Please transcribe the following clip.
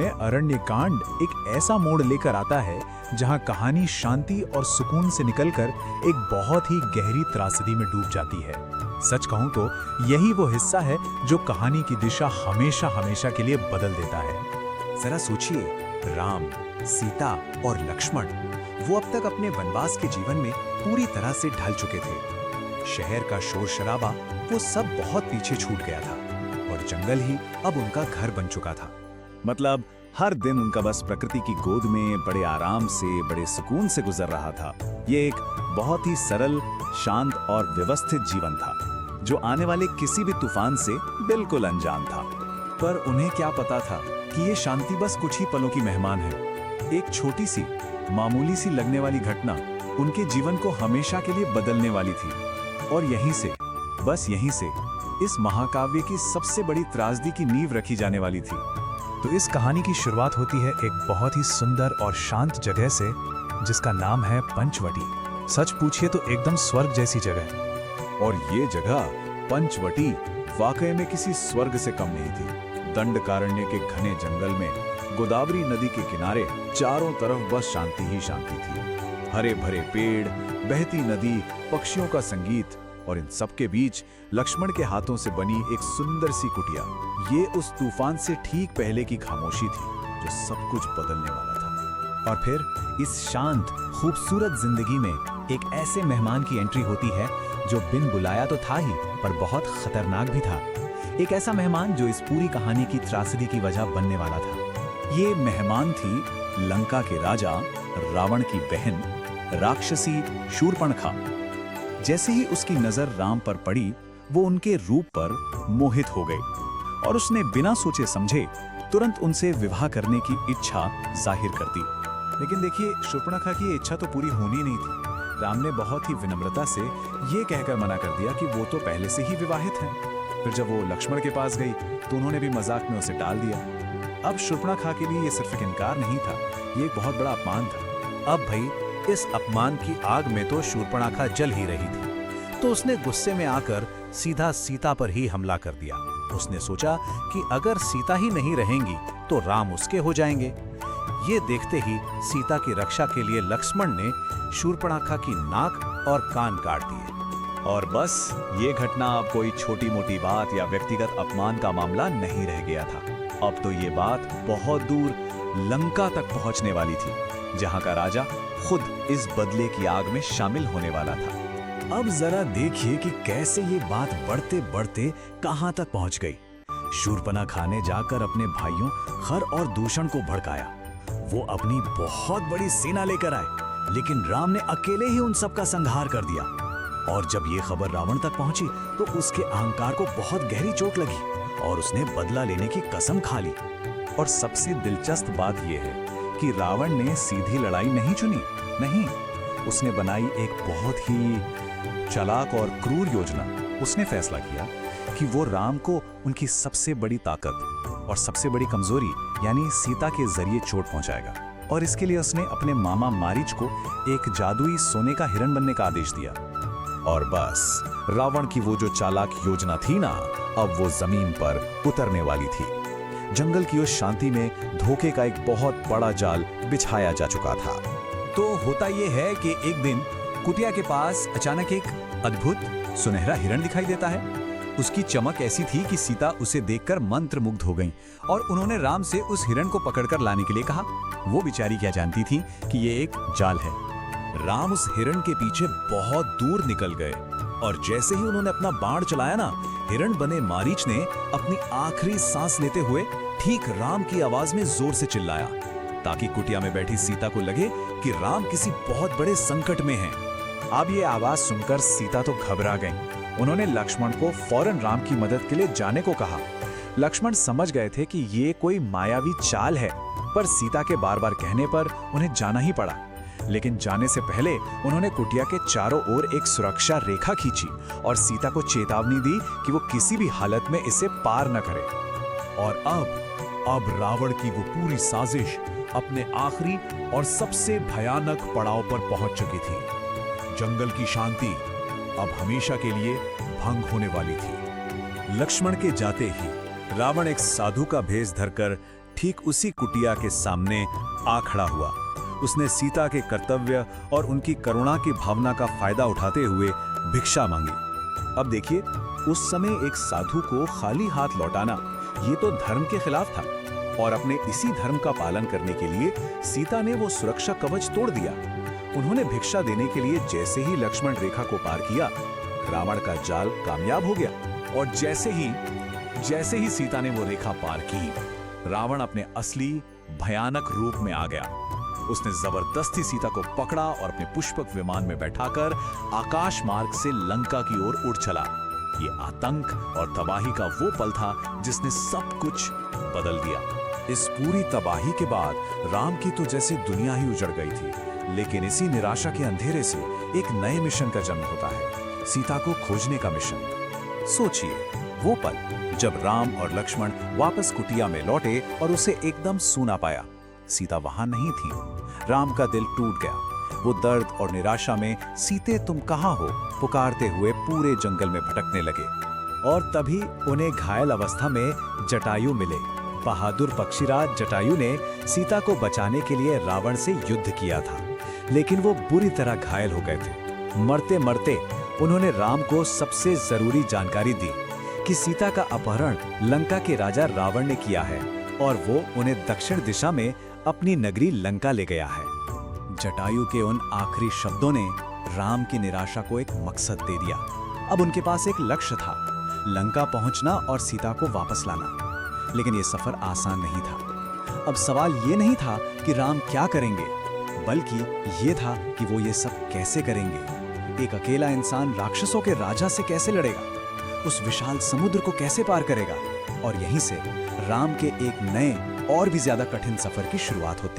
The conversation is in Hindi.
अरण्य कांड एक ऐसा मोड़ लेकर आता है जहां कहानी शांति और सुकून से निकलकर एक बहुत ही गहरी त्रासदी में डूब जाती है। सच कहूं तो यही वो हिस्सा है जो कहानी की दिशा हमेशा हमेशा के लिए बदल देता है। जरा सोचिए, राम, सीता और लक्ष्मण वो अब तक अपने वनवास के जीवन में पूरी तरह से ढल चुके थे। शहर का शोर शराबा वो सब बहुत पीछे छूट गया था और जंगल ही अब उनका घर बन चुका था। मतलब हर दिन उनका बस प्रकृति की गोद में बड़े आराम से, बड़े सुकून से गुजर रहा था। ये एक बहुत ही सरल, शांत और व्यवस्थित जीवन था जो आने वाले किसी भी तूफान से बिल्कुल अनजान था। पर उन्हें क्या पता था कि ये शांति बस कुछ ही पलों की मेहमान है। एक छोटी सी, मामूली सी लगने वाली घटना उनके जीवन को हमेशा के लिए बदलने वाली थी। और यहीं से, बस यहीं से इस महाकाव्य की सबसे बड़ी त्रासदी की नींव रखी जाने वाली थी। तो इस कहानी की शुरुआत होती है एक बहुत ही सुंदर और शांत जगह से जिसका नाम है पंचवटी। सच पूछिए तो एकदम स्वर्ग जैसी जगह। और ये जगह पंचवटी वाकई में किसी स्वर्ग से कम नहीं थी। दंडकारण्य के घने जंगल में गोदावरी नदी के किनारे चारों तरफ बस शांति ही शांति थी। हरे भरे पेड़, बहती नदी, पक्षियों का संगीत और इन सब के बीच लक्ष्मण के हाथों से बनी एक सुंदर सी कुटिया। ये उस तूफान से ठीक पहले की खामोशी थी जो सब कुछ बदलने वाला था। और फिर इस शांत, खूबसूरत जिंदगी में एक ऐसे मेहमान की एंट्री होती है जो बिन बुलाया तो था ही, पर बहुत खतरनाक भी था। एक ऐसा मेहमान जो इस पूरी कहानी की त्रासदी की वजह बनने वाला था। ये मेहमान थी लंका के राजा रावण की बहन राक्षसी शूर्पणखा। जैसे ही उसकी नजर राम पर पड़ी, वो उनके रूप पर मोहित हो गई और उसने बिना सोचे समझे तुरंत उनसे विवाह करने की इच्छा जाहिर कर दी। लेकिन देखिए, शूर्पणखा की इच्छा तो पूरी होनी नहीं थी। राम ने बहुत ही विनम्रता से ये कहकर मना कर दिया कि वो तो पहले से ही विवाहित हैं। फिर जब वो लक्ष्मण के पास गई तो उन्होंने भी मजाक में उसे टाल दिया। अब शूर्पणखा के लिए ये सिर्फ एक इनकार नहीं था, ये एक बहुत बड़ा अपमान था। अब भाई इस अपमान की आग में तो शूर्पणखा जल ही रही थी, तो उसने गुस्से में आकर सीधा सीता पर ही हमला कर दिया। उसने सोचा कि अगर सीता ही नहीं रहेंगी तो राम उसके हो जाएंगे। ये देखते ही सीता की रक्षा के लिए लक्ष्मण ने शूर्पणखा की नाक और कान काट दिए। और बस ये घटना अब कोई छोटी मोटी बात या व्यक्तिगत अपमान का मामला नहीं रह गया था। अब तो ये बात बहुत दूर लंका तक पहुंचने वाली थी, जहां का राजा खुद इस बदले की आग में शामिल होने वाला था। अब जरा देखिए कि कैसे ये बात बढ़ते बढ़ते कहां तक पहुंच गई। शूर्पणखा ने जाकर अपने भाइयों खर और दूषण को भड़काया। वो अपनी बहुत बड़ी सेना लेकर आए, लेकिन राम ने अकेले ही उन सब का संहार कर दिया। और जब ये खबर रावण तक पहुंची तो उसके अहंकार को बहुत गहरी चोट लगी और उसने बदला लेने की कसम खा ली। और सबसे दिलचस्प बात यह है कि रावण ने सीधी लड़ाई नहीं चुनी। नहीं, उसने बनाई एक बहुत ही चालाक और क्रूर योजना। उसने फैसला किया कि वो राम को उनकी सबसे बड़ी ताकत और सबसे बड़ी कमजोरी यानी सीता के जरिए चोट पहुंचाएगा। और इसके लिए उसने अपने मामा मारीच को एक जादुई सोने का हिरण बनने का आदेश दिया। और बस रावण की वो जो चालाक योजना थी ना, अब वो जमीन पर उतरने वाली थी। जंगल की उस शांति में धोखे का एक बहुत बड़ा जाल बिछाया जा चुका था। तो होता यह है कि एक दिन कुटिया के पास अचानक एक अद्भुत सुनहरा हिरण दिखाई देता है। उसकी चमक ऐसी थी कि सीता उसे देखकर मंत्रमुग्ध हो गईं और उन्होंने राम से उस हिरण को पकड़कर लाने के लिए कहा। वो बेचारी क्या जानती थी कि ये एक जाल है। राम उस हिरण के पीछे बहुत दूर निकल गए और जैसे ही उन्होंने अपना बाण चलाया ना, हिरण बने मारीच ने अपनी आखिरी सांस लेते हुए ठीक राम की आवाज में जोर से चिल्लाया, ताकि कुटिया में बैठी सीता को लगे कि राम किसी बहुत बड़े संकट में हैं। अब ये आवाज सुनकर सीता तो घबरा गईं। उन्होंने लक्ष्मण को फौरन राम की मदद के लिए जाने को कहा। लक्ष्मण समझ गए थे कि ये कोई मायावी चाल है, पर सीता के बार बार कहने पर उन्हें जाना ही पड़ा। लेकिन जाने से पहले उन्होंने कुटिया के चारों ओर एक सुरक्षा रेखा खींची और सीता को चेतावनी दी कि वो किसी भी हालत में इसे पार न करे। और अब रावण की वो पूरी साजिश अपने आखिरी और सबसे भयानक पड़ाव पर पहुंच चुकी थी। जंगल की शांति अब हमेशा के लिए भंग होने वाली थी। लक्ष्मण के जाते ही रावण एक साधु का भेष धरकर ठीक उसी कुटिया के सामने आ खड़ा हुआ। उसने सीता के कर्तव्य और उनकी करुणा की भावना का फायदा उठाते हुए भिक्षा मांगी। अब देखिए, उस समय एक साधु को खाली हाथ लौटाना ये तो धर्म के खिलाफ था, और अपने इसी धर्म का पालन करने के लिए सीता ने वो सुरक्षा कवच तोड़ दिया। उन्होंने भिक्षा देने के लिए जैसे ही लक्ष्मण रेखा को पार किया, रावण का जाल कामयाब हो गया। और जैसे ही सीता ने वो रेखा पार की, रावण अपने असली भयानक रूप में आ गया। उसने जबरदस्ती सीता को पकड़ा और अपने पुष्पक विमान में बैठाकर आकाश मार्ग से लंका की ओर उड़ चला। ये आतंक और तबाही का वो पल था जिसने सब कुछ बदल दिया। इस पूरी तबाही के बाद राम की तो जैसे दुनिया ही उजड़ गई थी, लेकिन इसी निराशा के अंधेरे से एक नए मिशन का जन्म होता है, सीता को खोजने का मिशन। सोचिए, वो पल जब राम और लक्ष्मण वापस कुटिया में लौटे और उसे एकदम सूना पाया। सीता वहां नहीं थी। राम का दिल टूट गया। वो दर्द और निराशा में सीते तुम कहाँ हो पुकारते हुए पूरे जंगल में भटकने लगे। और तभी उन्हें घायल अवस्था में जटायु मिले। बहादुर पक्षीराज जटायु ने सीता को बचाने के लिए रावण से युद्ध किया था, लेकिन वो बुरी तरह घायल हो गए थे। मरते मरते उन्होंने राम को सबसे जरूरी जानकारी दी कि सीता का अपहरण लंका के राजा रावण ने किया है और वो उन्हें दक्षिण दिशा में अपनी नगरी लंका ले गया है। जटायु के उन आखिरी शब्दों ने राम की निराशा को एक मकसद दे दिया। अब उनके पास एक लक्ष्य था, लंका पहुंचना और सीता को वापस लाना। लेकिन ये सफर आसान नहीं था। अब सवाल ये नहीं था कि राम क्या करेंगे, बल्कि ये था कि वो ये सब कैसे करेंगे। एक अकेला इंसान राक्षसों के राजा से कैसे लड़ेगा, उस विशाल समुद्र को कैसे पार करेगा। और यहीं से राम के एक नए और भी ज्यादा कठिन सफर की शुरुआत होती है।